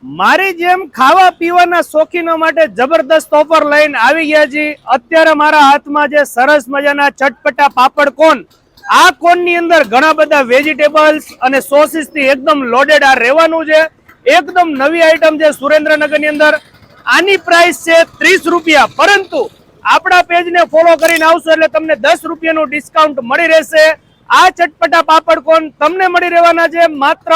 મારી જેમ ખાવા પીવાના શોખીનો માટે જબરદસ્ત ઓફર લઈને આવી ગયા છીએ. અત્યારે મારા હાથમાં જે સરસ મજાના ચટપટા પાપડ કોન, આ કોન ની અંદર ઘણા બધા વેજીટેબલ્સ અને સોસીસ થી એકદમ લોડેડ આ રહેવાનું છે. એકદમ નવી આઈટમ છે સુરેન્દ્રનગર ની અંદર. આની પ્રાઇસ છે 30 રૂપિયા, પરંતુ આપણા પેજને ફોલો કરીને આવશો એટલે તમને 10 રૂપિયાનું ડિસ્કાઉન્ટ મળી રહેશે. આ ચટપટા પાપડ કોન તમને મળી રહેવાના છે માત્ર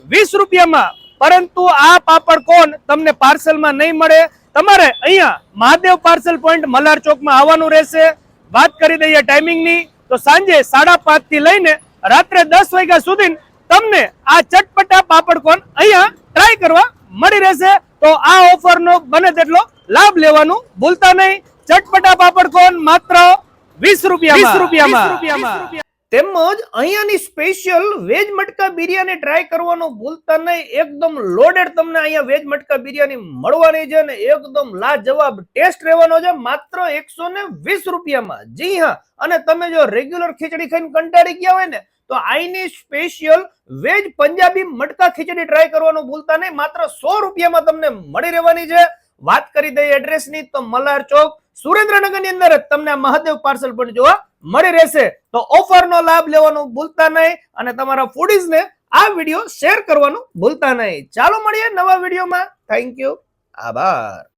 20 રૂપિયામાં. પરંતુ આ પાપડ કોન તમને પાર્સલમાં નહીં મળે. તમારે અહીંયા મહાદેવ પાર્સલ પોઈન્ટ મલ્હાર ચોકમાં આવવાનું રહેશે. વાત કરી દઈએ ટાઈમિંગની, તો સાંજે 5:30 થી લઈને રાત્રે 10 વાગ્યા સુધી તમને આ ચટપટા પાપડ કોન અહીંયા ટ્રાય કરવા મળી રહેશે. તો આ ઓફરનો બને તેટલો લાભ લેવાનું ભૂલતા નહીં. ચટપટા પાપડ કોન માત્ર 20 રૂપિયામાં. તેમજ અહીંયાની સ્પેશિયલ વેજ મટકા બિરયાની ટ્રાય કરવાનું ભૂલતા નહીં. એકદમ લોડેડ તમને અહીંયા વેજ મટકા બિરયાની મળવાની છે ને એકદમ લાજવાબ ટેસ્ટ રહેવાનો છે માત્ર 120 રૂપિયામાં. જી હા, અને તમે જો રેગ્યુલર ખીચડી ખાઈને કંટાળી ગયા હોય ને, તો આઈની સ્પેશિયલ વેજ પંજાબી મટકા ખીચડી ટ્રાય કરવાનું ભૂલતા નહીં. માત્ર 100 રૂપિયામાં તમને મળી રહેવાની છે. વાત કરી દઈએ એડ્રેસની, તો મલ્હાર ચોક સુરેન્દ્રનગર ની અંદર તમને મહાદેવ પાર્સલ પણ જોવા મળી રહેશે. તો ઓફરનો લાભ લેવાનું ભૂલતા નહીં અને તમારા ફૂડીઝને આ વિડીયો શેર કરવાનું ભૂલતા નહીં. ચાલો મળીએ નવા વિડીયોમાં. થેન્ક યુ, આભાર.